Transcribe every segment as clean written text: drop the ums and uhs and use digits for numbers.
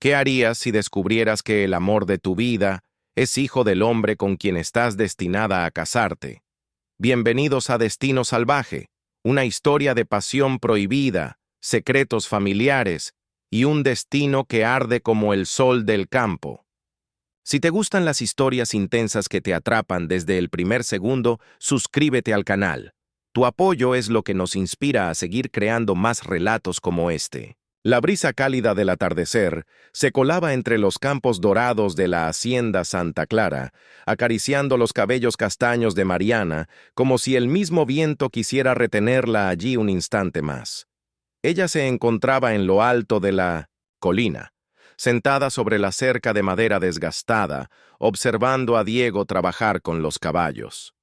¿Qué harías si descubrieras que el amor de tu vida es hijo del hombre con quien estás destinada a casarte? Bienvenidos a Destino Salvaje, una historia de pasión prohibida, secretos familiares y un destino que arde como el sol del campo. Si te gustan las historias intensas que te atrapan desde el primer segundo, suscríbete al canal. Tu apoyo es lo que nos inspira a seguir creando más relatos como este. La brisa cálida del atardecer se colaba entre los campos dorados de la hacienda Santa Clara, acariciando los cabellos castaños de Mariana, como si el mismo viento quisiera retenerla allí un instante más. Ella se encontraba en lo alto de la colina, sentada sobre la cerca de madera desgastada, observando a Diego trabajar con los caballos.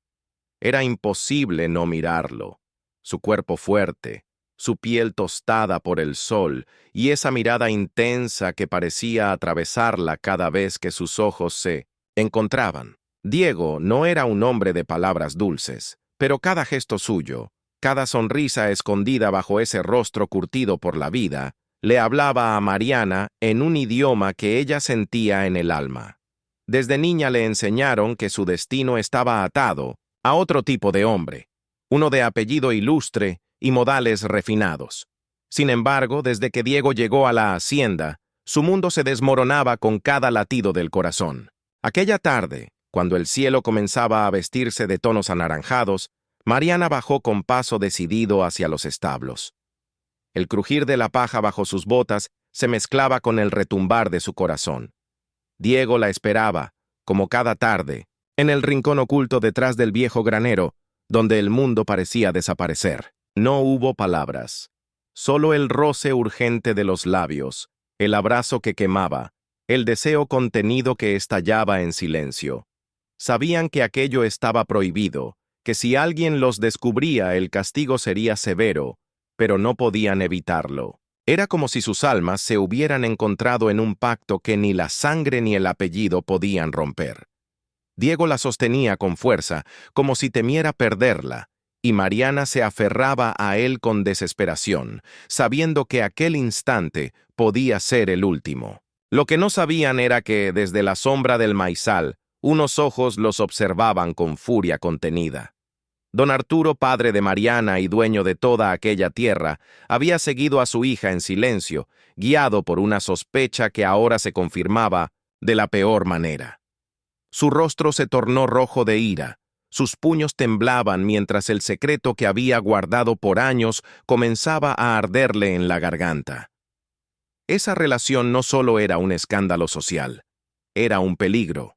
Era imposible no mirarlo. Su cuerpo fuerte, su piel tostada por el sol y esa mirada intensa que parecía atravesarla cada vez que sus ojos se encontraban. Diego no era un hombre de palabras dulces, pero cada gesto suyo, cada sonrisa escondida bajo ese rostro curtido por la vida, le hablaba a Mariana en un idioma que ella sentía en el alma. Desde niña le enseñaron que su destino estaba atado a otro tipo de hombre, uno de apellido ilustre y modales refinados. Sin embargo, desde que Diego llegó a la hacienda, su mundo se desmoronaba con cada latido del corazón. Aquella tarde, cuando el cielo comenzaba a vestirse de tonos anaranjados, Mariana bajó con paso decidido hacia los establos. El crujir de la paja bajo sus botas se mezclaba con el retumbar de su corazón. Diego la esperaba, como cada tarde, en el rincón oculto detrás del viejo granero, donde el mundo parecía desaparecer. No hubo palabras, solo el roce urgente de los labios, el abrazo que quemaba, el deseo contenido que estallaba en silencio. Sabían que aquello estaba prohibido, que si alguien los descubría el castigo sería severo, pero no podían evitarlo. Era como si sus almas se hubieran encontrado en un pacto que ni la sangre ni el apellido podían romper. Diego la sostenía con fuerza, como si temiera perderla, y Mariana se aferraba a él con desesperación, sabiendo que aquel instante podía ser el último. Lo que no sabían era que, desde la sombra del maizal, unos ojos los observaban con furia contenida. Don Arturo, padre de Mariana y dueño de toda aquella tierra, había seguido a su hija en silencio, guiado por una sospecha que ahora se confirmaba de la peor manera. Su rostro se tornó rojo de ira, sus puños temblaban mientras el secreto que había guardado por años comenzaba a arderle en la garganta. Esa relación no solo era un escándalo social, era un peligro.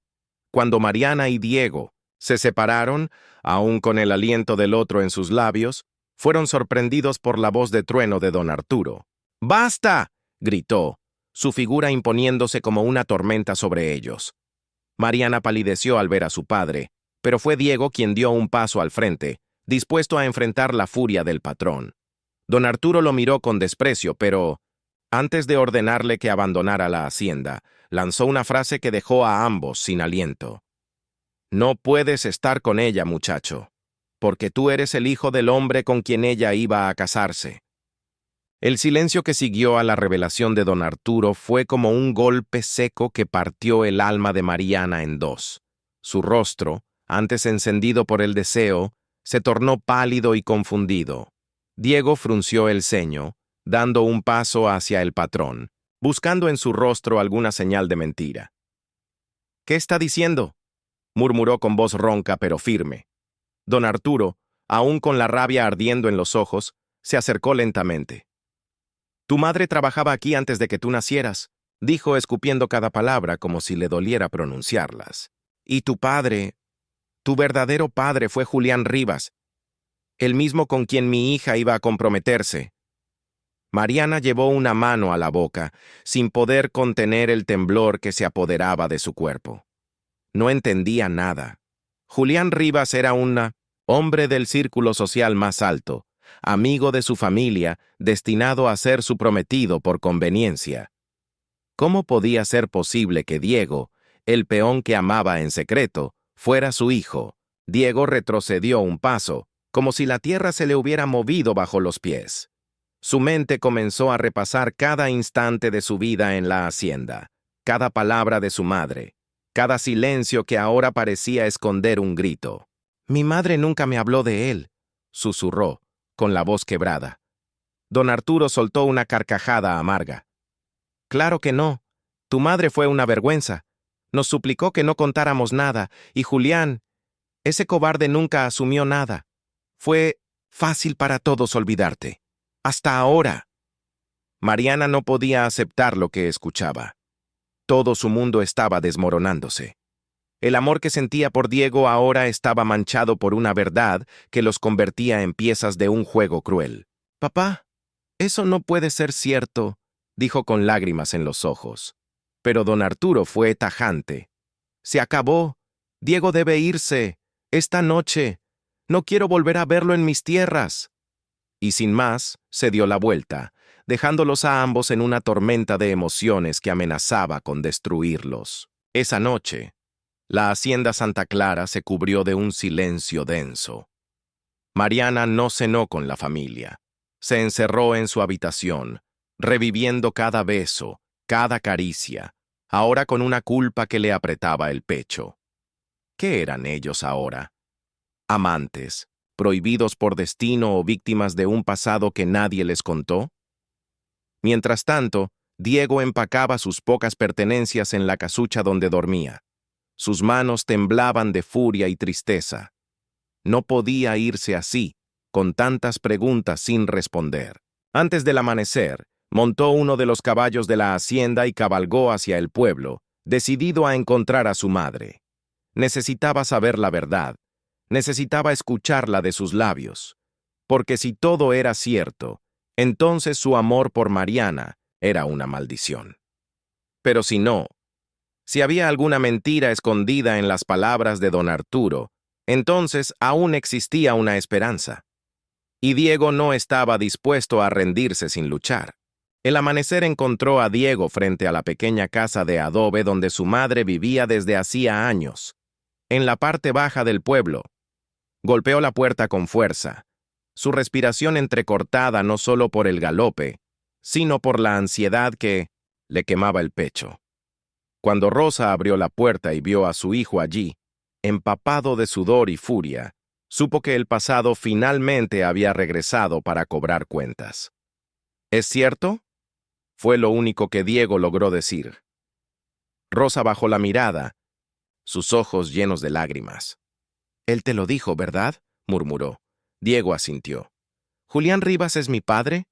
Cuando Mariana y Diego se separaron, aún con el aliento del otro en sus labios, fueron sorprendidos por la voz de trueno de don Arturo. ¡Basta!, gritó, su figura imponiéndose como una tormenta sobre ellos. Mariana palideció al ver a su padre, pero fue Diego quien dio un paso al frente, dispuesto a enfrentar la furia del patrón. Don Arturo lo miró con desprecio, pero, antes de ordenarle que abandonara la hacienda, lanzó una frase que dejó a ambos sin aliento. No puedes estar con ella, muchacho, porque tú eres el hijo del hombre con quien ella iba a casarse. El silencio que siguió a la revelación de don Arturo fue como un golpe seco que partió el alma de Mariana en dos. Su rostro, antes encendido por el deseo, se tornó pálido y confundido. Diego frunció el ceño, dando un paso hacia el patrón, buscando en su rostro alguna señal de mentira. «¿Qué está diciendo?», murmuró con voz ronca pero firme. Don Arturo, aún con la rabia ardiendo en los ojos, se acercó lentamente. «Tu madre trabajaba aquí antes de que tú nacieras», dijo escupiendo cada palabra como si le doliera pronunciarlas. «Y tu padre, tu verdadero padre fue Julián Rivas, el mismo con quien mi hija iba a comprometerse». Mariana llevó una mano a la boca, sin poder contener el temblor que se apoderaba de su cuerpo. No entendía nada. Julián Rivas era un hombre del círculo social más alto, amigo de su familia, destinado a ser su prometido por conveniencia. ¿Cómo podía ser posible que Diego, el peón que amaba en secreto, fuera su hijo? Diego retrocedió un paso, como si la tierra se le hubiera movido bajo los pies. Su mente comenzó a repasar cada instante de su vida en la hacienda, cada palabra de su madre, cada silencio que ahora parecía esconder un grito. Mi madre nunca me habló de él, susurró, con la voz quebrada. Don Arturo soltó una carcajada amarga. Claro que no. Tu madre fue una vergüenza. Nos suplicó que no contáramos nada, y Julián, ese cobarde nunca asumió nada. Fue fácil para todos olvidarte. Hasta ahora. Mariana no podía aceptar lo que escuchaba. Todo su mundo estaba desmoronándose. El amor que sentía por Diego ahora estaba manchado por una verdad que los convertía en piezas de un juego cruel. Papá, eso no puede ser cierto, dijo con lágrimas en los ojos. Pero don Arturo fue tajante. Se acabó. Diego debe irse. Esta noche. No quiero volver a verlo en mis tierras. Y sin más, se dio la vuelta, dejándolos a ambos en una tormenta de emociones que amenazaba con destruirlos. Esa noche, la hacienda Santa Clara se cubrió de un silencio denso. Mariana no cenó con la familia. Se encerró en su habitación, reviviendo cada beso, cada caricia, ahora con una culpa que le apretaba el pecho. ¿Qué eran ellos ahora? ¿Amantes, prohibidos por destino o víctimas de un pasado que nadie les contó? Mientras tanto, Diego empacaba sus pocas pertenencias en la casucha donde dormía. Sus manos temblaban de furia y tristeza. No podía irse así, con tantas preguntas sin responder. Antes del amanecer, montó uno de los caballos de la hacienda y cabalgó hacia el pueblo, decidido a encontrar a su madre. Necesitaba saber la verdad, necesitaba escucharla de sus labios, porque si todo era cierto, entonces su amor por Mariana era una maldición. Pero si no, si había alguna mentira escondida en las palabras de don Arturo, entonces aún existía una esperanza. Y Diego no estaba dispuesto a rendirse sin luchar. El amanecer encontró a Diego frente a la pequeña casa de adobe donde su madre vivía desde hacía años, en la parte baja del pueblo. Golpeó la puerta con fuerza, su respiración entrecortada no solo por el galope, sino por la ansiedad que le quemaba el pecho. Cuando Rosa abrió la puerta y vio a su hijo allí, empapado de sudor y furia, supo que el pasado finalmente había regresado para cobrar cuentas. ¿Es cierto? Fue lo único que Diego logró decir. Rosa bajó la mirada, sus ojos llenos de lágrimas. «Él te lo dijo, ¿verdad?», murmuró. Diego asintió. «¿Julián Rivas es mi padre?».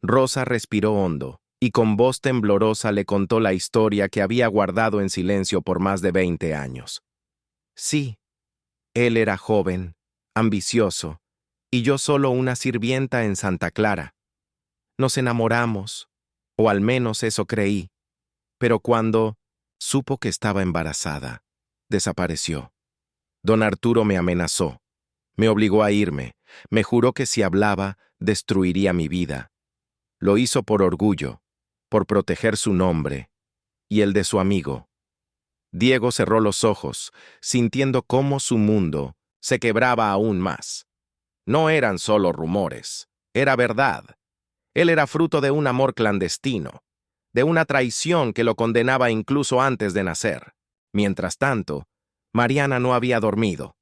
Rosa respiró hondo y con voz temblorosa le contó la historia que había guardado en silencio por más de 20 años. «Sí, él era joven, ambicioso, y yo solo una sirvienta en Santa Clara. Nos enamoramos, o al menos eso creí, pero cuando supo que estaba embarazada, desapareció. Don Arturo me amenazó, me obligó a irme, me juró que si hablaba, destruiría mi vida. Lo hizo por orgullo, por proteger su nombre y el de su amigo». Diego cerró los ojos, sintiendo cómo su mundo se quebraba aún más. No eran solo rumores, era verdad. Él era fruto de un amor clandestino, de una traición que lo condenaba incluso antes de nacer. Mientras tanto, Mariana no había dormido.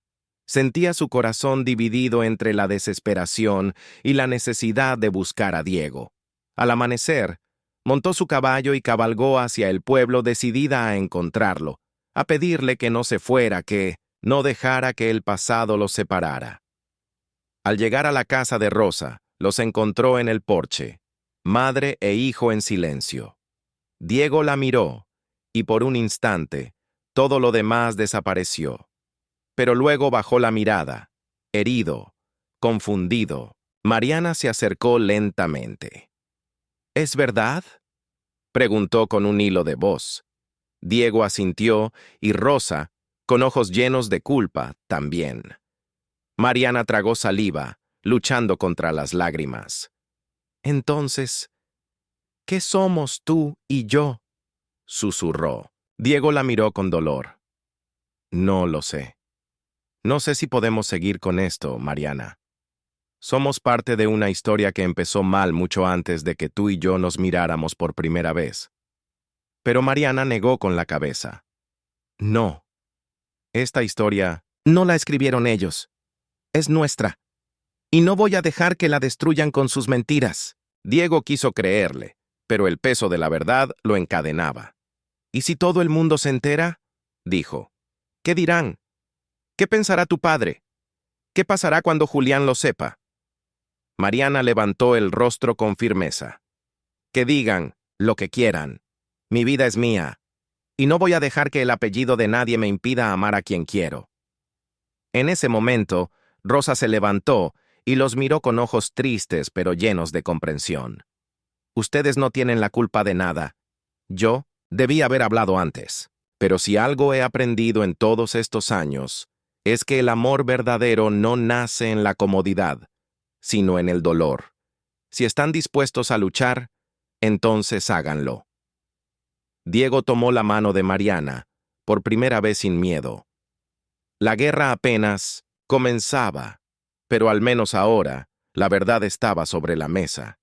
Sentía su corazón dividido entre la desesperación y la necesidad de buscar a Diego. Al amanecer, montó su caballo y cabalgó hacia el pueblo decidida a encontrarlo, a pedirle que no se fuera, que no dejara que el pasado los separara. Al llegar a la casa de Rosa, los encontró en el porche, madre e hijo en silencio. Diego la miró, y por un instante, todo lo demás desapareció. Pero luego bajó la mirada, herido, confundido. Mariana se acercó lentamente. «¿Es verdad?», preguntó con un hilo de voz. Diego asintió y Rosa, con ojos llenos de culpa, también. Mariana tragó saliva, luchando contra las lágrimas. «Entonces, ¿qué somos tú y yo?», susurró. Diego la miró con dolor. «No lo sé. No sé si podemos seguir con esto, Mariana». Somos parte de una historia que empezó mal mucho antes de que tú y yo nos miráramos por primera vez. Pero Mariana negó con la cabeza. No, esta historia no la escribieron ellos. Es nuestra. Y no voy a dejar que la destruyan con sus mentiras. Diego quiso creerle, pero el peso de la verdad lo encadenaba. ¿Y si todo el mundo se entera? Dijo. ¿Qué dirán? ¿Qué pensará tu padre? ¿Qué pasará cuando Julián lo sepa? Mariana levantó el rostro con firmeza. Que digan lo que quieran. Mi vida es mía, y no voy a dejar que el apellido de nadie me impida amar a quien quiero. En ese momento, Rosa se levantó y los miró con ojos tristes pero llenos de comprensión. Ustedes no tienen la culpa de nada. Yo debí haber hablado antes. Pero si algo he aprendido en todos estos años, es que el amor verdadero no nace en la comodidad, sino en el dolor. Si están dispuestos a luchar, entonces háganlo. Diego tomó la mano de Mariana, por primera vez sin miedo. La guerra apenas comenzaba, pero al menos ahora la verdad estaba sobre la mesa.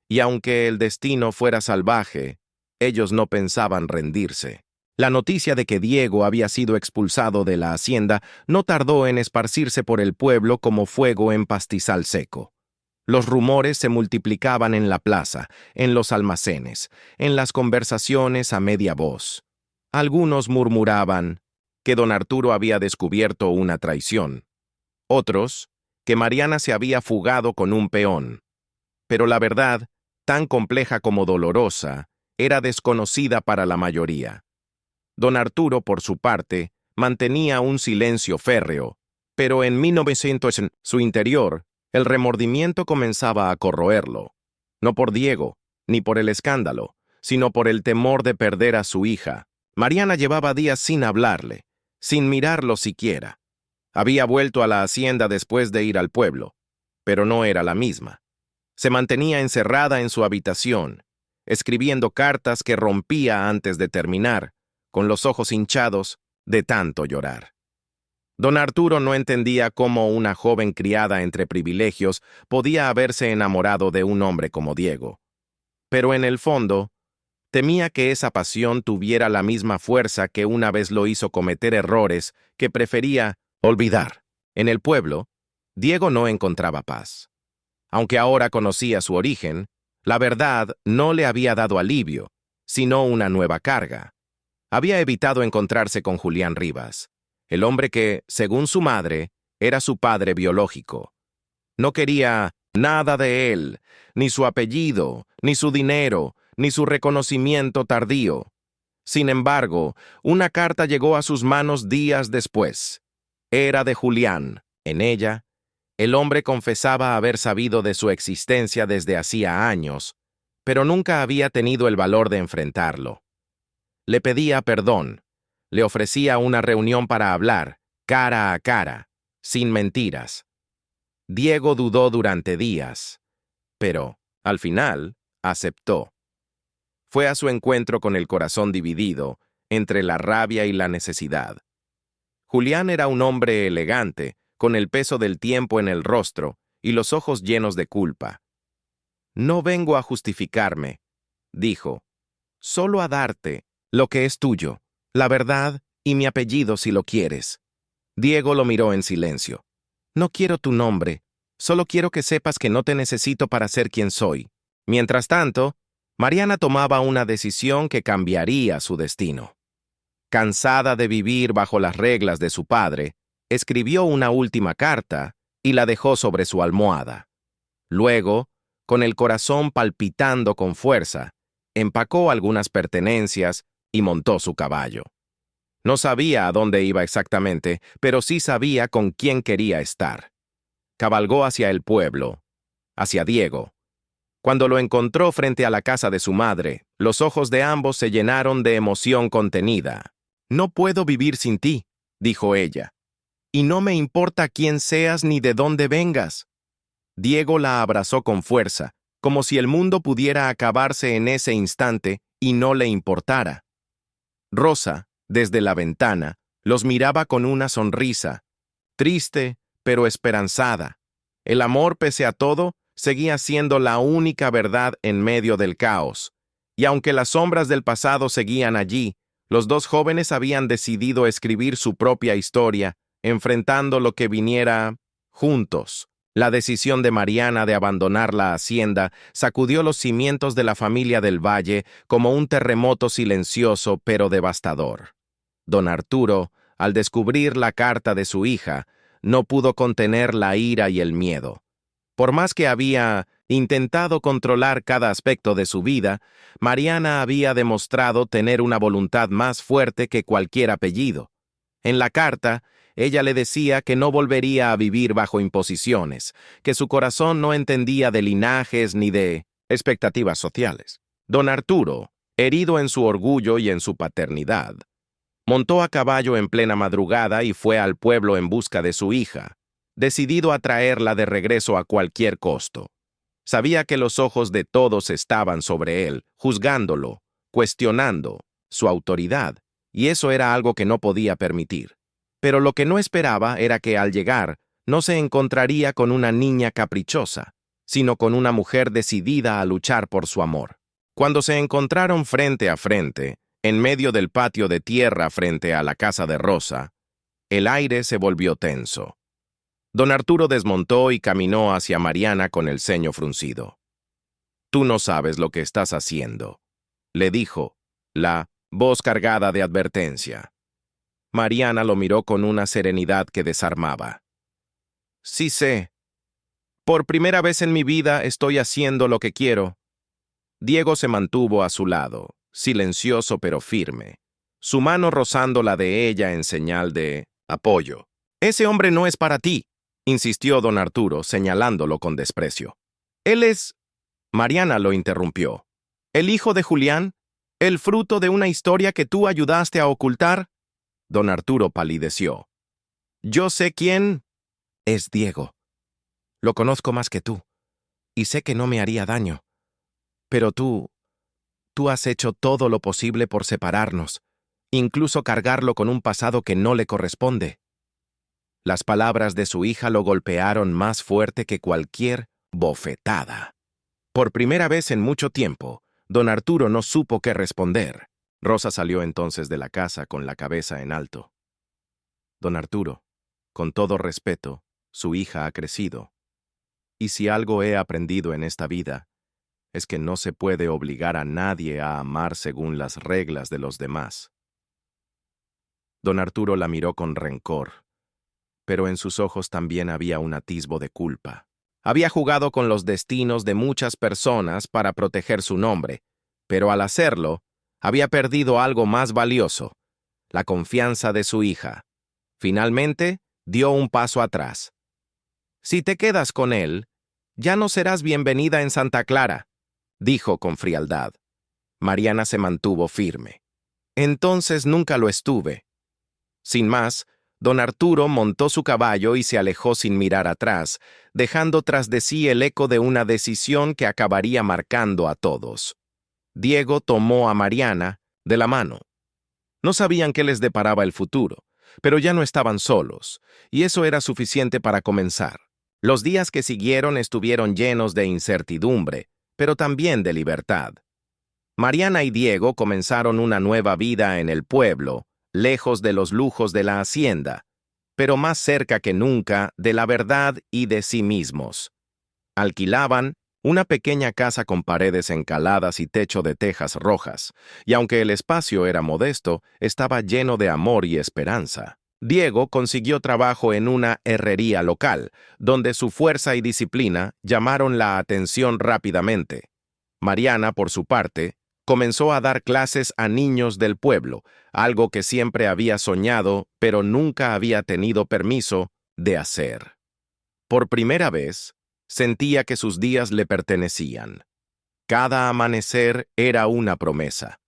Y aunque el destino fuera salvaje, ellos no pensaban rendirse. La noticia de que Diego había sido expulsado de la hacienda no tardó en esparcirse por el pueblo como fuego en pastizal seco. Los rumores se multiplicaban en la plaza, en los almacenes, en las conversaciones a media voz. Algunos murmuraban que don Arturo había descubierto una traición. Otros, que Mariana se había fugado con un peón. Pero la verdad, tan compleja como dolorosa, era desconocida para la mayoría. Don Arturo, por su parte, mantenía un silencio férreo, pero en 1900 en su interior, el remordimiento comenzaba a corroerlo. No por Diego, ni por el escándalo, sino por el temor de perder a su hija. Mariana llevaba días sin hablarle, sin mirarlo siquiera. Había vuelto a la hacienda después de ir al pueblo, pero no era la misma. Se mantenía encerrada en su habitación, escribiendo cartas que rompía antes de terminar, con los ojos hinchados de tanto llorar. Don Arturo no entendía cómo una joven criada entre privilegios podía haberse enamorado de un hombre como Diego. Pero en el fondo, temía que esa pasión tuviera la misma fuerza que una vez lo hizo cometer errores que prefería olvidar. En el pueblo, Diego no encontraba paz. Aunque ahora conocía su origen, la verdad no le había dado alivio, sino una nueva carga. Había evitado encontrarse con Julián Rivas, el hombre que, según su madre, era su padre biológico. No quería nada de él, ni su apellido, ni su dinero, ni su reconocimiento tardío. Sin embargo, una carta llegó a sus manos días después. Era de Julián. En ella, el hombre confesaba haber sabido de su existencia desde hacía años, pero nunca había tenido el valor de enfrentarlo. Le pedía perdón, le ofrecía una reunión para hablar, cara a cara, sin mentiras. Diego dudó durante días, pero, al final, aceptó. Fue a su encuentro con el corazón dividido, entre la rabia y la necesidad. Julián era un hombre elegante, con el peso del tiempo en el rostro y los ojos llenos de culpa. No vengo a justificarme, dijo, solo a darte lo que es tuyo, la verdad y mi apellido si lo quieres. Diego lo miró en silencio. No quiero tu nombre, solo quiero que sepas que no te necesito para ser quien soy. Mientras tanto, Mariana tomaba una decisión que cambiaría su destino. Cansada de vivir bajo las reglas de su padre, escribió una última carta y la dejó sobre su almohada. Luego, con el corazón palpitando con fuerza, empacó algunas pertenencias y montó su caballo. No sabía a dónde iba exactamente, pero sí sabía con quién quería estar. Cabalgó hacia el pueblo, hacia Diego. Cuando lo encontró frente a la casa de su madre, los ojos de ambos se llenaron de emoción contenida. «No puedo vivir sin ti», dijo ella. «Y no me importa quién seas ni de dónde vengas». Diego la abrazó con fuerza, como si el mundo pudiera acabarse en ese instante y no le importara. Rosa, desde la ventana, los miraba con una sonrisa, triste pero esperanzada. El amor, pese a todo, seguía siendo la única verdad en medio del caos. Y aunque las sombras del pasado seguían allí, los dos jóvenes habían decidido escribir su propia historia, enfrentando lo que viniera juntos. La decisión de Mariana de abandonar la hacienda sacudió los cimientos de la familia del Valle como un terremoto silencioso pero devastador. Don Arturo, al descubrir la carta de su hija, no pudo contener la ira y el miedo. Por más que había intentado controlar cada aspecto de su vida, Mariana había demostrado tener una voluntad más fuerte que cualquier apellido. En la carta, ella le decía que no volvería a vivir bajo imposiciones, que su corazón no entendía de linajes ni de expectativas sociales. Don Arturo, herido en su orgullo y en su paternidad, montó a caballo en plena madrugada y fue al pueblo en busca de su hija, decidido a traerla de regreso a cualquier costo. Sabía que los ojos de todos estaban sobre él, juzgándolo, cuestionando su autoridad, y eso era algo que no podía permitir. Pero lo que no esperaba era que al llegar no se encontraría con una niña caprichosa, sino con una mujer decidida a luchar por su amor. Cuando se encontraron frente a frente, en medio del patio de tierra frente a la casa de Rosa, el aire se volvió tenso. Don Arturo desmontó y caminó hacia Mariana con el ceño fruncido. «Tú no sabes lo que estás haciendo», le dijo, la voz cargada de advertencia. Mariana lo miró con una serenidad que desarmaba. «Sí sé. Por primera vez en mi vida estoy haciendo lo que quiero». Diego se mantuvo a su lado, silencioso pero firme, su mano rozando la de ella en señal de apoyo. «Ese hombre no es para ti», insistió don Arturo, señalándolo con desprecio. «Él es...» Mariana lo interrumpió. «¿El hijo de Julián? ¿El fruto de una historia que tú ayudaste a ocultar?» Don Arturo palideció. «Yo sé quién es Diego. Lo conozco más que tú, y sé que no me haría daño. Pero tú has hecho todo lo posible por separarnos, incluso cargarlo con un pasado que no le corresponde». Las palabras de su hija lo golpearon más fuerte que cualquier bofetada. Por primera vez en mucho tiempo, don Arturo no supo qué responder. Rosa salió entonces de la casa con la cabeza en alto. «Don Arturo, con todo respeto, su hija ha crecido. Y si algo he aprendido en esta vida, es que no se puede obligar a nadie a amar según las reglas de los demás». Don Arturo la miró con rencor, pero en sus ojos también había un atisbo de culpa. Había jugado con los destinos de muchas personas para proteger su nombre, pero al hacerlo, había perdido algo más valioso, la confianza de su hija. Finalmente, dio un paso atrás. «Si te quedas con él, ya no serás bienvenida en Santa Clara», dijo con frialdad. Mariana se mantuvo firme. «Entonces nunca lo estuve». Sin más, don Arturo montó su caballo y se alejó sin mirar atrás, dejando tras de sí el eco de una decisión que acabaría marcando a todos. Diego tomó a Mariana de la mano. No sabían qué les deparaba el futuro, pero ya no estaban solos, y eso era suficiente para comenzar. Los días que siguieron estuvieron llenos de incertidumbre, pero también de libertad. Mariana y Diego comenzaron una nueva vida en el pueblo, lejos de los lujos de la hacienda, pero más cerca que nunca de la verdad y de sí mismos. Alquilaban una pequeña casa con paredes encaladas y techo de tejas rojas, y aunque el espacio era modesto, estaba lleno de amor y esperanza. Diego consiguió trabajo en una herrería local, donde su fuerza y disciplina llamaron la atención rápidamente. Mariana, por su parte, comenzó a dar clases a niños del pueblo, algo que siempre había soñado, pero nunca había tenido permiso de hacer. Por primera vez, sentía que sus días le pertenecían. Cada amanecer era una promesa.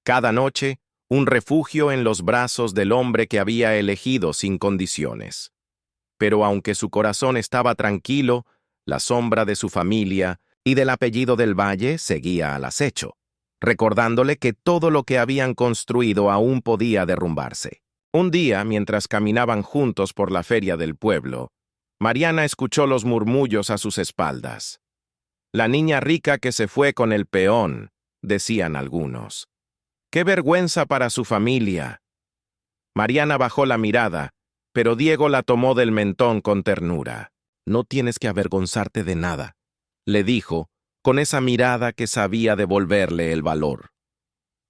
Cada noche, un refugio en los brazos del hombre que había elegido sin condiciones. Pero aunque su corazón estaba tranquilo, la sombra de su familia y del apellido del Valle seguía al acecho, recordándole que todo lo que habían construido aún podía derrumbarse. Un día, mientras caminaban juntos por la feria del pueblo, Mariana escuchó los murmullos a sus espaldas. La niña rica que se fue con el peón, decían algunos. ¡Qué vergüenza para su familia! Mariana bajó la mirada, pero Diego la tomó del mentón con ternura. No tienes que avergonzarte de nada, le dijo, con esa mirada que sabía devolverle el valor.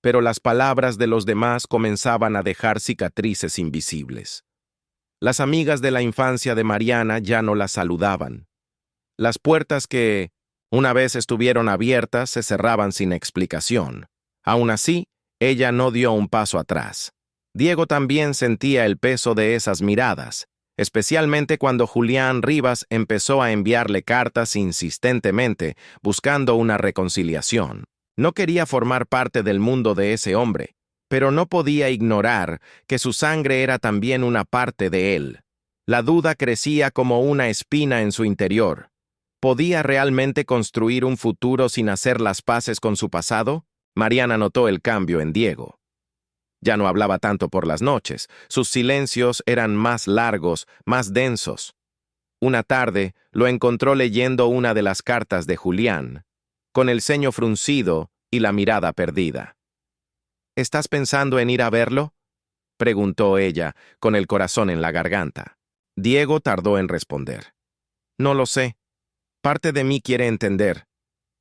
Pero las palabras de los demás comenzaban a dejar cicatrices invisibles. Las amigas de la infancia de Mariana ya no la saludaban. Las puertas que, una vez estuvieron abiertas, se cerraban sin explicación. Aún así, ella no dio un paso atrás. Diego también sentía el peso de esas miradas, especialmente cuando Julián Rivas empezó a enviarle cartas insistentemente, buscando una reconciliación. No quería formar parte del mundo de ese hombre, pero no podía ignorar que su sangre era también una parte de él. La duda crecía como una espina en su interior. ¿Podía realmente construir un futuro sin hacer las paces con su pasado? Mariana notó el cambio en Diego. Ya no hablaba tanto por las noches, sus silencios eran más largos, más densos. Una tarde lo encontró leyendo una de las cartas de Julián, con el ceño fruncido y la mirada perdida. ¿Estás pensando en ir a verlo?, preguntó ella, con el corazón en la garganta. Diego tardó en responder. No lo sé. Parte de mí quiere entender,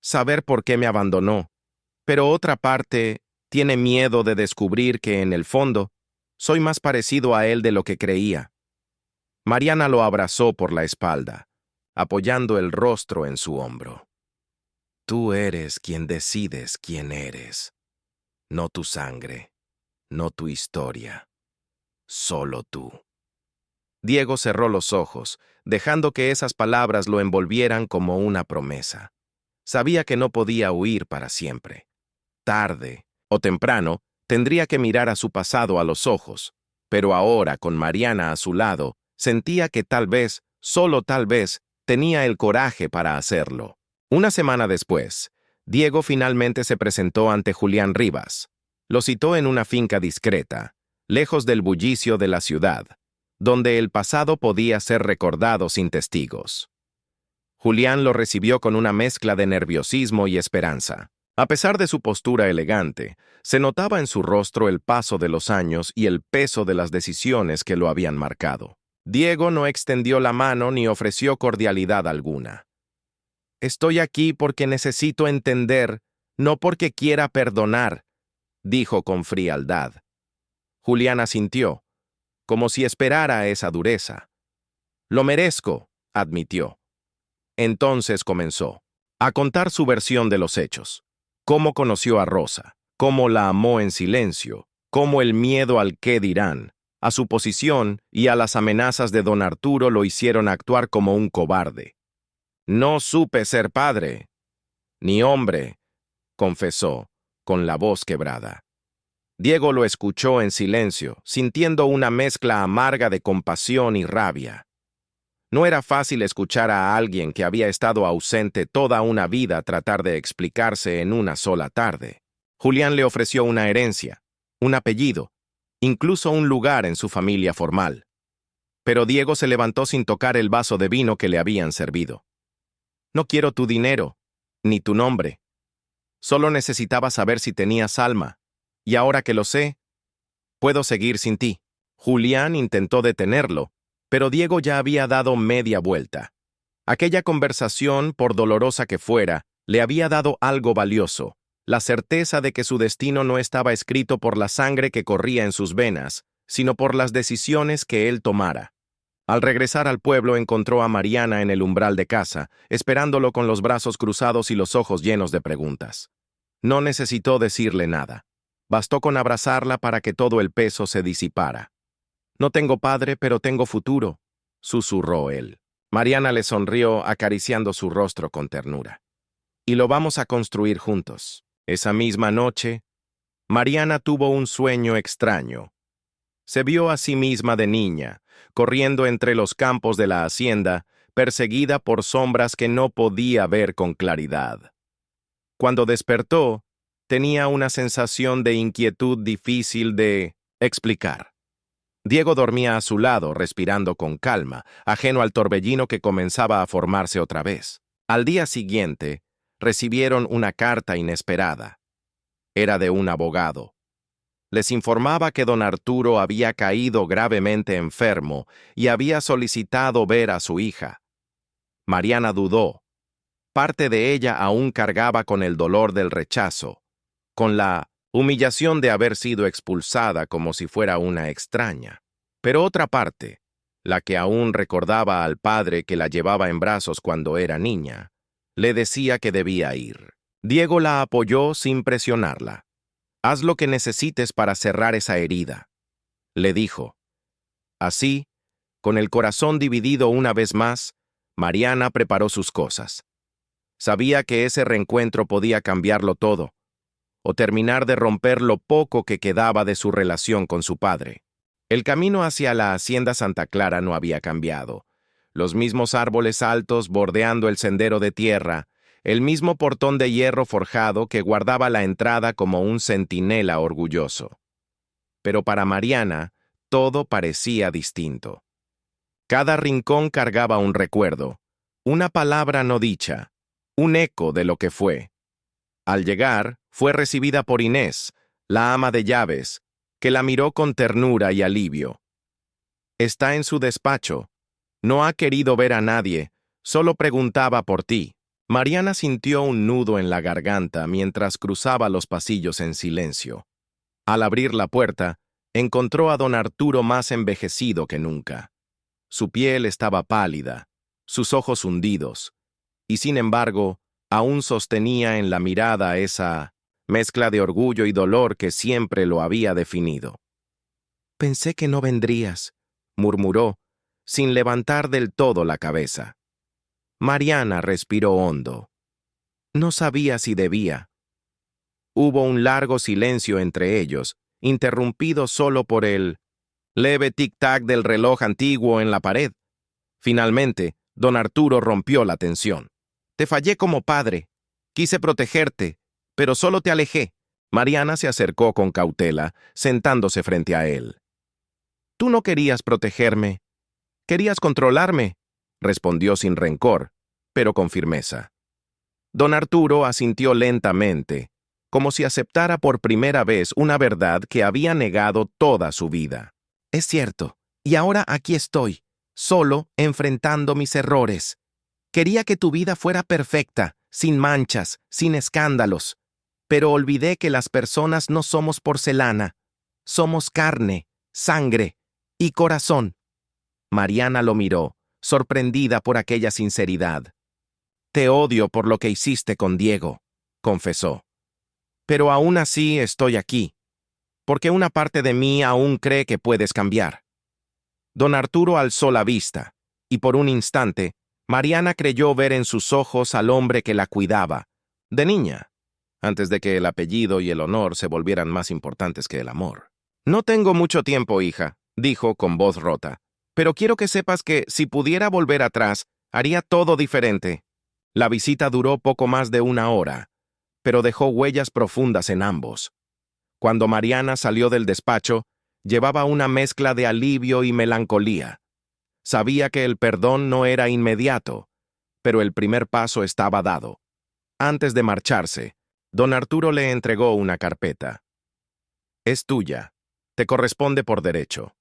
saber por qué me abandonó, pero otra parte tiene miedo de descubrir que, en el fondo, soy más parecido a él de lo que creía. Mariana lo abrazó por la espalda, apoyando el rostro en su hombro. Tú eres quien decides quién eres. No tu sangre, no tu historia, solo tú. Diego cerró los ojos, dejando que esas palabras lo envolvieran como una promesa. Sabía que no podía huir para siempre. Tarde o temprano, tendría que mirar a su pasado a los ojos, pero ahora, con Mariana a su lado, sentía que tal vez, solo tal vez, tenía el coraje para hacerlo. Una semana después, Diego finalmente se presentó ante Julián Rivas. Lo citó en una finca discreta, lejos del bullicio de la ciudad, donde el pasado podía ser recordado sin testigos. Julián lo recibió con una mezcla de nerviosismo y esperanza. A pesar de su postura elegante, se notaba en su rostro el paso de los años y el peso de las decisiones que lo habían marcado. Diego no extendió la mano ni ofreció cordialidad alguna. Estoy aquí porque necesito entender, no porque quiera perdonar, dijo con frialdad. Julián asintió, como si esperara esa dureza. Lo merezco, admitió. Entonces comenzó a contar su versión de los hechos. Cómo conoció a Rosa, cómo la amó en silencio, cómo el miedo al qué dirán, a su posición y a las amenazas de don Arturo lo hicieron actuar como un cobarde. No supe ser padre, ni hombre, confesó, con la voz quebrada. Diego lo escuchó en silencio, sintiendo una mezcla amarga de compasión y rabia. No era fácil escuchar a alguien que había estado ausente toda una vida tratar de explicarse en una sola tarde. Julián le ofreció una herencia, un apellido, incluso un lugar en su familia formal. Pero Diego se levantó sin tocar el vaso de vino que le habían servido. No quiero tu dinero, ni tu nombre. Solo necesitaba saber si tenías alma, y ahora que lo sé, puedo seguir sin ti. Julián intentó detenerlo, pero Diego ya había dado media vuelta. Aquella conversación, por dolorosa que fuera, le había dado algo valioso, la certeza de que su destino no estaba escrito por la sangre que corría en sus venas, sino por las decisiones que él tomara. Al regresar al pueblo encontró a Mariana en el umbral de casa, esperándolo con los brazos cruzados y los ojos llenos de preguntas. No necesitó decirle nada. Bastó con abrazarla para que todo el peso se disipara. No tengo padre, pero tengo futuro, susurró él. Mariana le sonrió, acariciando su rostro con ternura. Y lo vamos a construir juntos. Esa misma noche, Mariana tuvo un sueño extraño. Se vio a sí misma de niña, corriendo entre los campos de la hacienda, perseguida por sombras que no podía ver con claridad. Cuando despertó, tenía una sensación de inquietud difícil de explicar. Diego dormía a su lado, respirando con calma, ajeno al torbellino que comenzaba a formarse otra vez. Al día siguiente, recibieron una carta inesperada. Era de un abogado. Les informaba que don Arturo había caído gravemente enfermo y había solicitado ver a su hija. Mariana dudó. Parte de ella aún cargaba con el dolor del rechazo, con la humillación de haber sido expulsada como si fuera una extraña. Pero otra parte, la que aún recordaba al padre que la llevaba en brazos cuando era niña, le decía que debía ir. Diego la apoyó sin presionarla. «Haz lo que necesites para cerrar esa herida», le dijo. Así, con el corazón dividido una vez más, Mariana preparó sus cosas. Sabía que ese reencuentro podía cambiarlo todo, o terminar de romper lo poco que quedaba de su relación con su padre. El camino hacia la hacienda Santa Clara no había cambiado. Los mismos árboles altos bordeando el sendero de tierra, el mismo portón de hierro forjado que guardaba la entrada como un centinela orgulloso. Pero para Mariana, todo parecía distinto. Cada rincón cargaba un recuerdo, una palabra no dicha, un eco de lo que fue. Al llegar, fue recibida por Inés, la ama de llaves, que la miró con ternura y alivio. «Está en su despacho. No ha querido ver a nadie, solo preguntaba por ti». Mariana sintió un nudo en la garganta mientras cruzaba los pasillos en silencio. Al abrir la puerta, encontró a don Arturo más envejecido que nunca. Su piel estaba pálida, sus ojos hundidos, y sin embargo, aún sostenía en la mirada esa mezcla de orgullo y dolor que siempre lo había definido. «Pensé que no vendrías», murmuró, sin levantar del todo la cabeza. Mariana respiró hondo. No sabía si debía. Hubo un largo silencio entre ellos, interrumpido solo por el leve tic-tac del reloj antiguo en la pared. Finalmente, don Arturo rompió la tensión. «Te fallé como padre. Quise protegerte, pero solo te alejé». Mariana se acercó con cautela, sentándose frente a él. «Tú no querías protegerme. Querías controlarme», respondió sin rencor, pero con firmeza. Don Arturo asintió lentamente, como si aceptara por primera vez una verdad que había negado toda su vida. «Es cierto, y ahora aquí estoy, solo enfrentando mis errores. Quería que tu vida fuera perfecta, sin manchas, sin escándalos. Pero olvidé que las personas no somos porcelana. Somos carne, sangre y corazón». Mariana lo miró, sorprendida por aquella sinceridad. «Te odio por lo que hiciste con Diego», confesó. «Pero aún así estoy aquí, porque una parte de mí aún cree que puedes cambiar». Don Arturo alzó la vista, y por un instante, Mariana creyó ver en sus ojos al hombre que la cuidaba, de niña, antes de que el apellido y el honor se volvieran más importantes que el amor. «No tengo mucho tiempo, hija», dijo con voz rota, «pero quiero que sepas que, si pudiera volver atrás, haría todo diferente». La visita duró poco más de una hora, pero dejó huellas profundas en ambos. Cuando Mariana salió del despacho, llevaba una mezcla de alivio y melancolía. Sabía que el perdón no era inmediato, pero el primer paso estaba dado. Antes de marcharse, don Arturo le entregó una carpeta. «Es tuya. Te corresponde por derecho».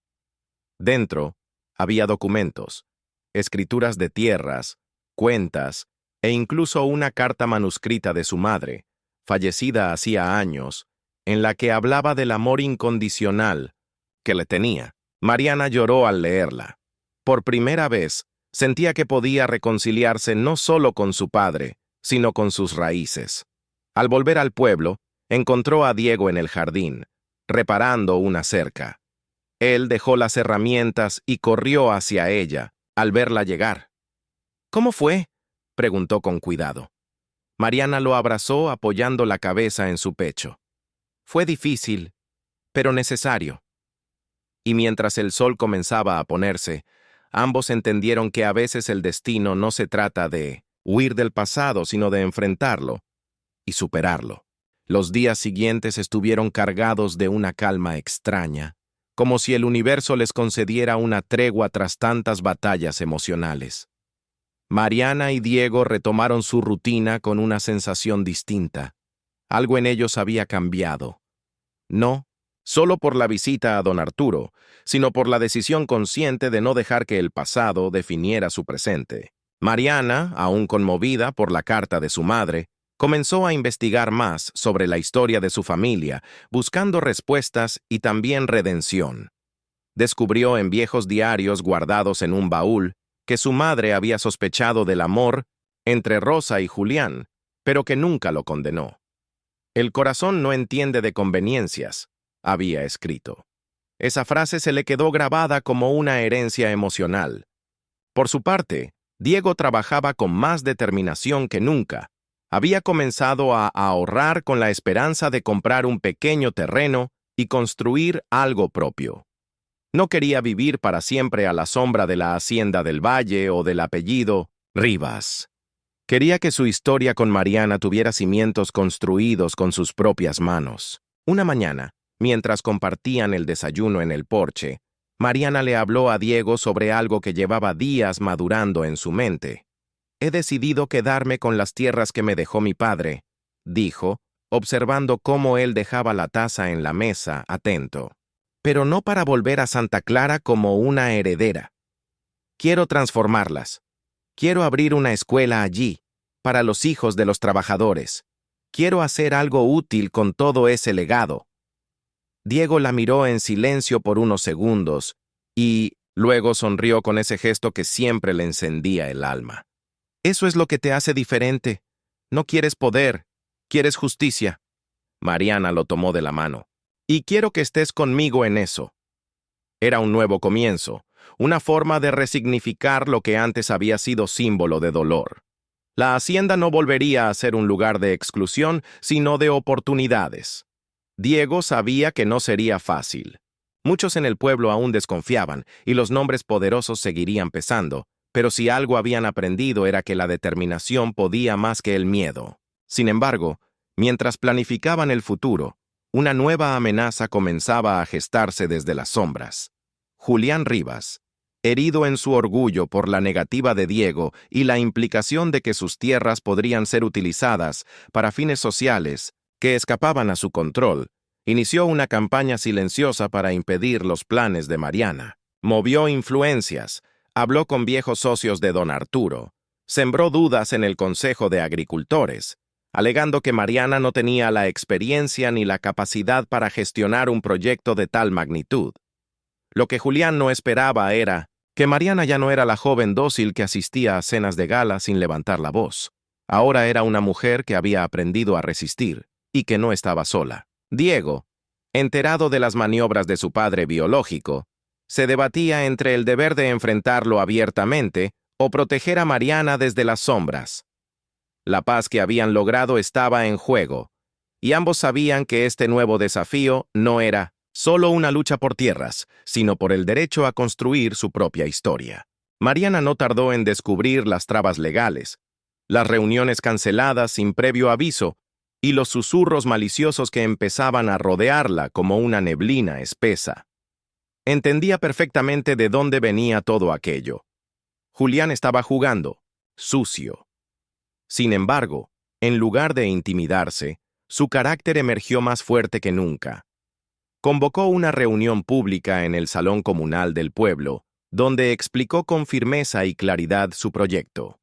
Dentro había documentos, escrituras de tierras, cuentas e incluso una carta manuscrita de su madre, fallecida hacía años, en la que hablaba del amor incondicional que le tenía. Mariana lloró al leerla. Por primera vez, sentía que podía reconciliarse no solo con su padre, sino con sus raíces. Al volver al pueblo, encontró a Diego en el jardín, reparando una cerca. Él dejó las herramientas y corrió hacia ella, al verla llegar. «¿Cómo fue?», preguntó con cuidado. Mariana lo abrazó apoyando la cabeza en su pecho. «Fue difícil, pero necesario». Y mientras el sol comenzaba a ponerse, ambos entendieron que a veces el destino no se trata de huir del pasado, sino de enfrentarlo y superarlo. Los días siguientes estuvieron cargados de una calma extraña, como si el universo les concediera una tregua tras tantas batallas emocionales. Mariana y Diego retomaron su rutina con una sensación distinta. Algo en ellos había cambiado. No solo por la visita a don Arturo, sino por la decisión consciente de no dejar que el pasado definiera su presente. Mariana, aún conmovida por la carta de su madre, comenzó a investigar más sobre la historia de su familia, buscando respuestas y también redención. Descubrió en viejos diarios guardados en un baúl que su madre había sospechado del amor entre Rosa y Julián, pero que nunca lo condenó. El corazón no entiende de conveniencias, había escrito. Esa frase se le quedó grabada como una herencia emocional. Por su parte, Diego trabajaba con más determinación que nunca. Había comenzado a ahorrar con la esperanza de comprar un pequeño terreno y construir algo propio. No quería vivir para siempre a la sombra de la hacienda del Valle o del apellido Rivas. Quería que su historia con Mariana tuviera cimientos construidos con sus propias manos. Una mañana, mientras compartían el desayuno en el porche, Mariana le habló a Diego sobre algo que llevaba días madurando en su mente. «He decidido quedarme con las tierras que me dejó mi padre», dijo, observando cómo él dejaba la taza en la mesa, atento. «Pero no para volver a Santa Clara como una heredera. Quiero transformarlas. Quiero abrir una escuela allí, para los hijos de los trabajadores. Quiero hacer algo útil con todo ese legado». Diego la miró en silencio por unos segundos y luego sonrió con ese gesto que siempre le encendía el alma. «Eso es lo que te hace diferente. No quieres poder, quieres justicia». Mariana lo tomó de la mano. «Y quiero que estés conmigo en eso». Era un nuevo comienzo, una forma de resignificar lo que antes había sido símbolo de dolor. La hacienda no volvería a ser un lugar de exclusión, sino de oportunidades. Diego sabía que no sería fácil. Muchos en el pueblo aún desconfiaban, y los nombres poderosos seguirían pesando, pero si algo habían aprendido era que la determinación podía más que el miedo. Sin embargo, mientras planificaban el futuro, una nueva amenaza comenzaba a gestarse desde las sombras. Julián Rivas, herido en su orgullo por la negativa de Diego y la implicación de que sus tierras podrían ser utilizadas para fines sociales que escapaban a su control, inició una campaña silenciosa para impedir los planes de Mariana. Movió influencias, habló con viejos socios de don Arturo, sembró dudas en el Consejo de Agricultores, alegando que Mariana no tenía la experiencia ni la capacidad para gestionar un proyecto de tal magnitud. Lo que Julián no esperaba era que Mariana ya no era la joven dócil que asistía a cenas de gala sin levantar la voz. Ahora era una mujer que había aprendido a resistir y que no estaba sola. Diego, enterado de las maniobras de su padre biológico, se debatía entre el deber de enfrentarlo abiertamente o proteger a Mariana desde las sombras. La paz que habían logrado estaba en juego, y ambos sabían que este nuevo desafío no era solo una lucha por tierras, sino por el derecho a construir su propia historia. Mariana no tardó en descubrir las trabas legales, las reuniones canceladas sin previo aviso y los susurros maliciosos que empezaban a rodearla como una neblina espesa. Entendía perfectamente de dónde venía todo aquello. Julián estaba jugando, sucio. Sin embargo, en lugar de intimidarse, su carácter emergió más fuerte que nunca. Convocó una reunión pública en el salón comunal del pueblo, donde explicó con firmeza y claridad su proyecto.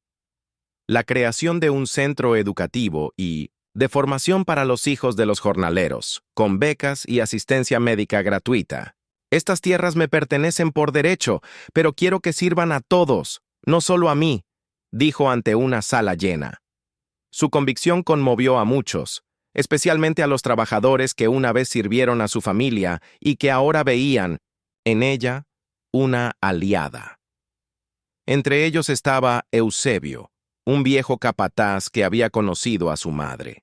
La creación de un centro educativo y de formación para los hijos de los jornaleros, con becas y asistencia médica gratuita. «Estas tierras me pertenecen por derecho, pero quiero que sirvan a todos, no solo a mí», dijo ante una sala llena. Su convicción conmovió a muchos, especialmente a los trabajadores que una vez sirvieron a su familia y que ahora veían en ella una aliada. Entre ellos estaba Eusebio, un viejo capataz que había conocido a su madre.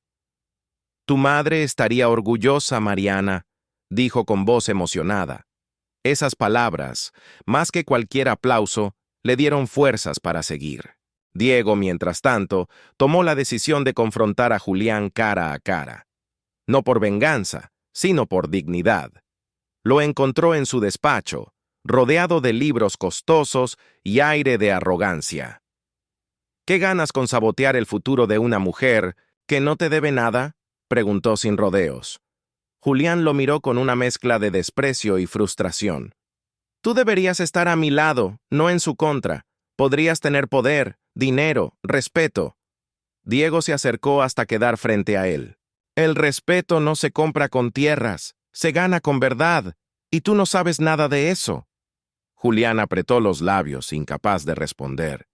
«Tu madre estaría orgullosa, Mariana», dijo con voz emocionada. Esas palabras, más que cualquier aplauso, le dieron fuerzas para seguir. Diego, mientras tanto, tomó la decisión de confrontar a Julián cara a cara. No por venganza, sino por dignidad. lo encontró en su despacho, rodeado de libros costosos y aire de arrogancia. ¿Qué ganas con sabotear el futuro de una mujer que no te debe nada?, preguntó sin rodeos. Julián lo miró con una mezcla de desprecio y frustración. Tú deberías estar a mi lado, no en su contra. Podrías tener poder, dinero, respeto. Diego se acercó hasta quedar frente a él. El respeto no se compra con tierras, se gana con verdad, y tú no sabes nada de eso. Julián apretó los labios, incapaz de responder.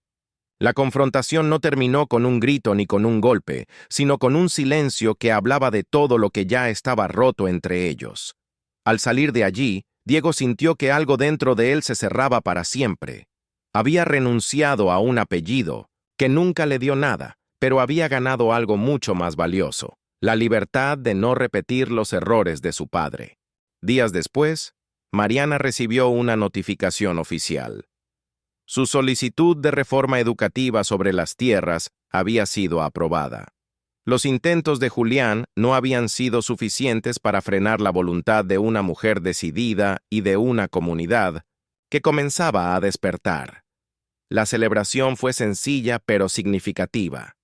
La confrontación no terminó con un grito ni con un golpe, sino con un silencio que hablaba de todo lo que ya estaba roto entre ellos. Al salir de allí, Diego sintió que algo dentro de él se cerraba para siempre. Había renunciado a un apellido, que nunca le dio nada, pero había ganado algo mucho más valioso, la libertad de no repetir los errores de su padre. Días después, Mariana recibió una notificación oficial. Su solicitud de reforma educativa sobre las tierras había sido aprobada. Los intentos de Julián no habían sido suficientes para frenar la voluntad de una mujer decidida y de una comunidad que comenzaba a despertar. La celebración fue sencilla pero significativa.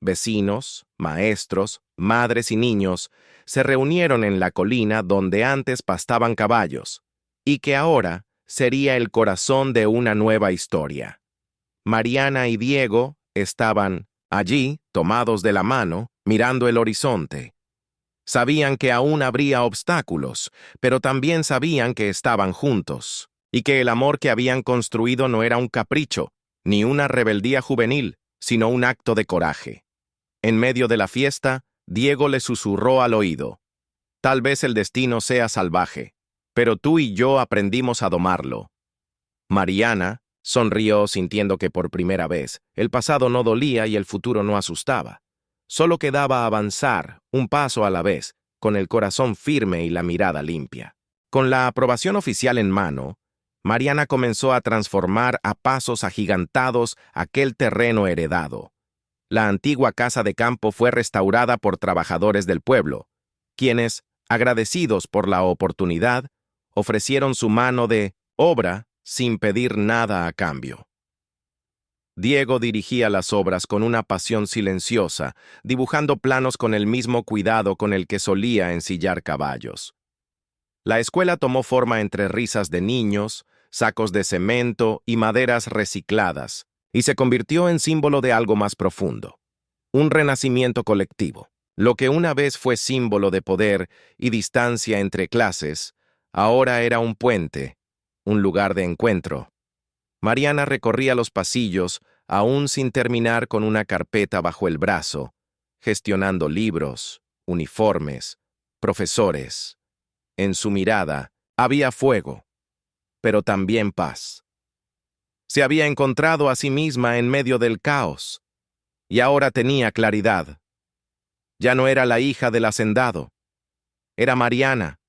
Vecinos, maestros, madres y niños se reunieron en la colina donde antes pastaban caballos, y que ahora sería el corazón de una nueva historia. Mariana y Diego estaban allí, tomados de la mano, mirando el horizonte. Sabían que aún habría obstáculos, pero también sabían que estaban juntos, y que el amor que habían construido no era un capricho, ni una rebeldía juvenil, sino un acto de coraje. En medio de la fiesta, Diego le susurró al oído: «Tal vez el destino sea salvaje, pero tú y yo aprendimos a domarlo». Mariana sonrió sintiendo que por primera vez el pasado no dolía y el futuro no asustaba. Solo quedaba avanzar, un paso a la vez, con el corazón firme y la mirada limpia. Con la aprobación oficial en mano, Mariana comenzó a transformar a pasos agigantados aquel terreno heredado. La antigua casa de campo fue restaurada por trabajadores del pueblo, quienes, agradecidos por la oportunidad, ofrecieron su mano de obra sin pedir nada a cambio. Diego dirigía las obras con una pasión silenciosa, dibujando planos con el mismo cuidado con el que solía ensillar caballos. La escuela tomó forma entre risas de niños, sacos de cemento y maderas recicladas, y se convirtió en símbolo de algo más profundo, un renacimiento colectivo. Lo que una vez fue símbolo de poder y distancia entre clases, ahora era un puente, un lugar de encuentro. Mariana recorría los pasillos, aún sin terminar, con una carpeta bajo el brazo, gestionando libros, uniformes, profesores. En su mirada había fuego, pero también paz. Se había encontrado a sí misma en medio del caos, y ahora tenía claridad. Ya no era la hija del hacendado. Era Mariana,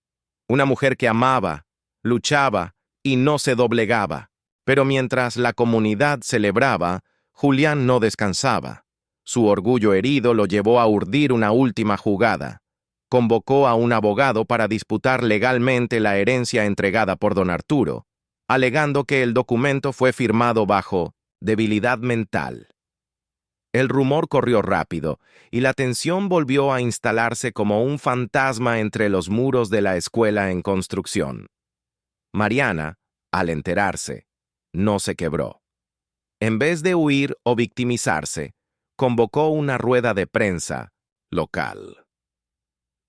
una mujer que amaba, luchaba y no se doblegaba. Pero mientras la comunidad celebraba, Julián no descansaba. Su orgullo herido lo llevó a urdir una última jugada. Convocó a un abogado para disputar legalmente la herencia entregada por don Arturo, alegando que el documento fue firmado bajo debilidad mental. El rumor corrió rápido, y la tensión volvió a instalarse como un fantasma entre los muros de la escuela en construcción. Mariana, al enterarse, no se quebró. En vez de huir o victimizarse, convocó una rueda de prensa local.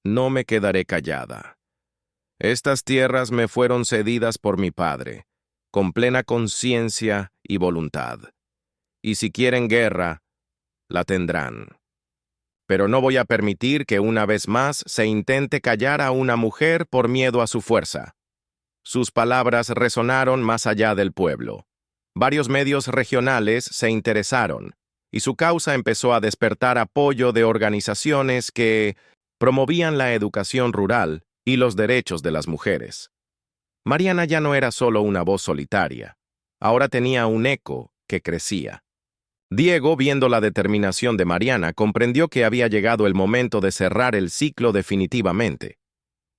«No me quedaré callada. Estas tierras me fueron cedidas por mi padre, con plena conciencia y voluntad. Y si quieren guerra, la tendrán. Pero no voy a permitir que una vez más se intente callar a una mujer por miedo a su fuerza». Sus palabras resonaron más allá del pueblo. Varios medios regionales se interesaron, y su causa empezó a despertar apoyo de organizaciones que promovían la educación rural y los derechos de las mujeres. Mariana ya no era solo una voz solitaria, ahora tenía un eco que crecía. Diego, viendo la determinación de Mariana, comprendió que había llegado el momento de cerrar el ciclo definitivamente.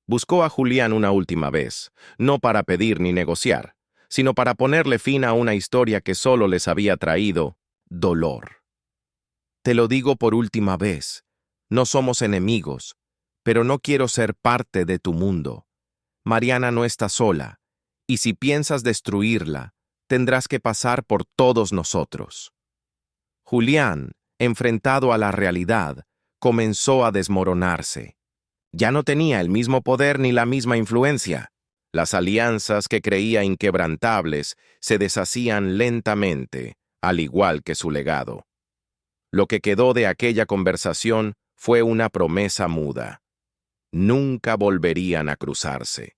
Buscó a Julián una última vez, no para pedir ni negociar, sino para ponerle fin a una historia que solo les había traído dolor. Te lo digo por última vez, no somos enemigos, pero no quiero ser parte de tu mundo. Mariana no está sola, y si piensas destruirla, tendrás que pasar por todos nosotros. Julián, enfrentado a la realidad, comenzó a desmoronarse. Ya no tenía el mismo poder ni la misma influencia. Las alianzas que creía inquebrantables se deshacían lentamente, al igual que su legado. Lo que quedó de aquella conversación fue una promesa muda. Nunca volverían a cruzarse.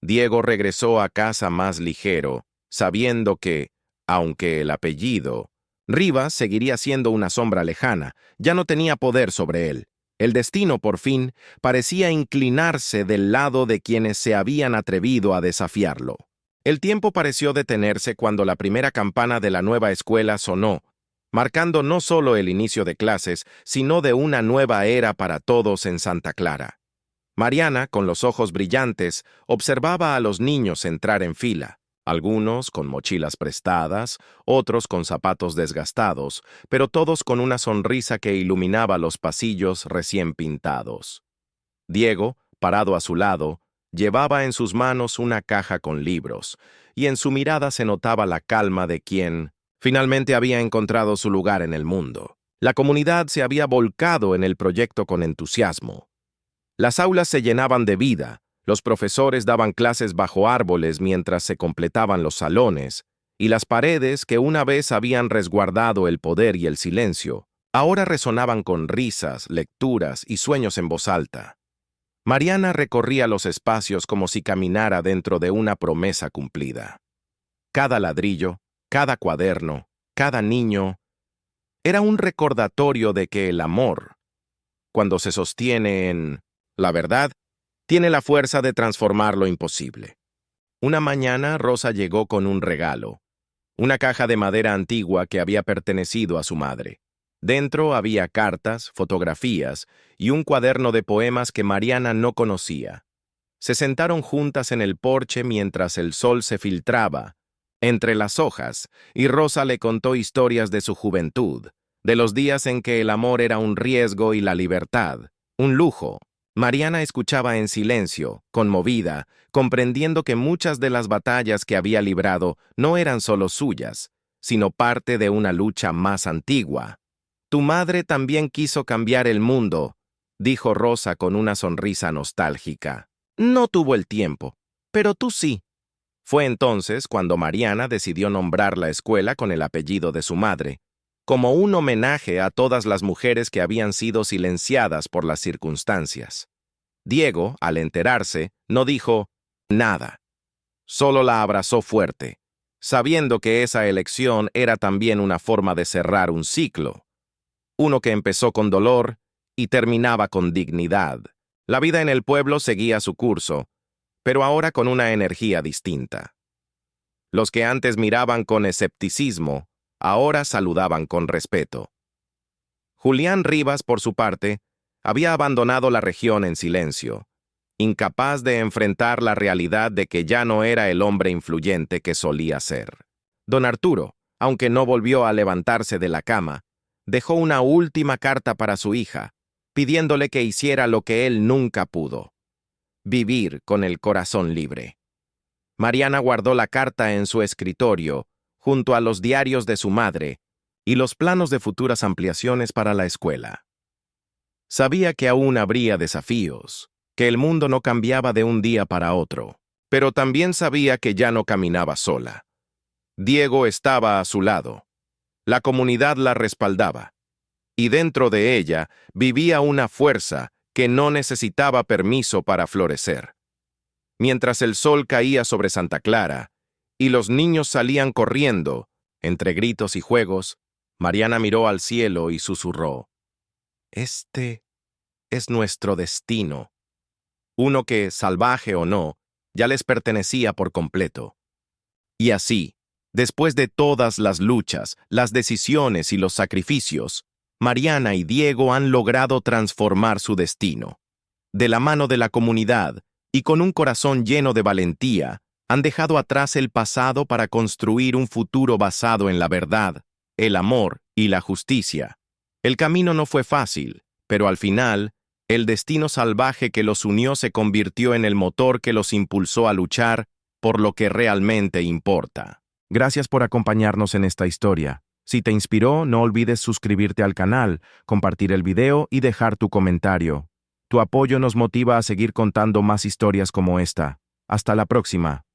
Diego regresó a casa más ligero, sabiendo que, aunque el apellido, Rivas seguiría siendo una sombra lejana, ya no tenía poder sobre él. El destino, por fin, parecía inclinarse del lado de quienes se habían atrevido a desafiarlo. El tiempo pareció detenerse cuando la primera campana de la nueva escuela sonó, marcando no solo el inicio de clases, sino de una nueva era para todos en Santa Clara. Mariana, con los ojos brillantes, observaba a los niños entrar en fila, algunos con mochilas prestadas, otros con zapatos desgastados, pero todos con una sonrisa que iluminaba los pasillos recién pintados. Diego, parado a su lado, llevaba en sus manos una caja con libros, y en su mirada se notaba la calma de quien finalmente había encontrado su lugar en el mundo. La comunidad se había volcado en el proyecto con entusiasmo. Las aulas se llenaban de vida, los profesores daban clases bajo árboles mientras se completaban los salones, y las paredes que una vez habían resguardado el poder y el silencio, ahora resonaban con risas, lecturas y sueños en voz alta. Mariana recorría los espacios como si caminara dentro de una promesa cumplida. Cada ladrillo, cada cuaderno, cada niño, era un recordatorio de que el amor, cuando se sostiene en la verdad, tiene la fuerza de transformar lo imposible. Una mañana Rosa llegó con un regalo, una caja de madera antigua que había pertenecido a su madre. Dentro había cartas, fotografías y un cuaderno de poemas que Mariana no conocía. Se sentaron juntas en el porche mientras el sol se filtraba entre las hojas, y Rosa le contó historias de su juventud, de los días en que el amor era un riesgo y la libertad, un lujo. Mariana escuchaba en silencio, conmovida, comprendiendo que muchas de las batallas que había librado no eran solo suyas, sino parte de una lucha más antigua. Tu madre también quiso cambiar el mundo, dijo Rosa con una sonrisa nostálgica. No tuvo el tiempo, pero tú sí. Fue entonces cuando Mariana decidió nombrar la escuela con el apellido de su madre, como un homenaje a todas las mujeres que habían sido silenciadas por las circunstancias. Diego, al enterarse, no dijo nada. Solo la abrazó fuerte, sabiendo que esa elección era también una forma de cerrar un ciclo, uno que empezó con dolor y terminaba con dignidad. La vida en el pueblo seguía su curso, pero ahora con una energía distinta. Los que antes miraban con escepticismo, ahora saludaban con respeto. Julián Rivas, por su parte, había abandonado la región en silencio, incapaz de enfrentar la realidad de que ya no era el hombre influyente que solía ser. Don Arturo, aunque no volvió a levantarse de la cama, dejó una última carta para su hija, pidiéndole que hiciera lo que él nunca pudo: vivir con el corazón libre. Mariana guardó la carta en su escritorio, junto a los diarios de su madre y los planos de futuras ampliaciones para la escuela. Sabía que aún habría desafíos, que el mundo no cambiaba de un día para otro, pero también sabía que ya no caminaba sola. Diego estaba a su lado. La comunidad la respaldaba, y dentro de ella vivía una fuerza que no necesitaba permiso para florecer. Mientras el sol caía sobre Santa Clara y los niños salían corriendo, entre gritos y juegos, Mariana miró al cielo y susurró: este es nuestro destino, uno que, salvaje o no, ya les pertenecía por completo. Y así, después de todas las luchas, las decisiones y los sacrificios, Mariana y Diego han logrado transformar su destino. de la mano de la comunidad y con un corazón lleno de valentía, han dejado atrás el pasado para construir un futuro basado en la verdad, el amor y la justicia. El camino no fue fácil, pero al final, el destino salvaje que los unió se convirtió en el motor que los impulsó a luchar por lo que realmente importa. Gracias por acompañarnos en esta historia. Si te inspiró, no olvides suscribirte al canal, compartir el video y dejar tu comentario. Tu apoyo nos motiva a seguir contando más historias como esta. Hasta la próxima.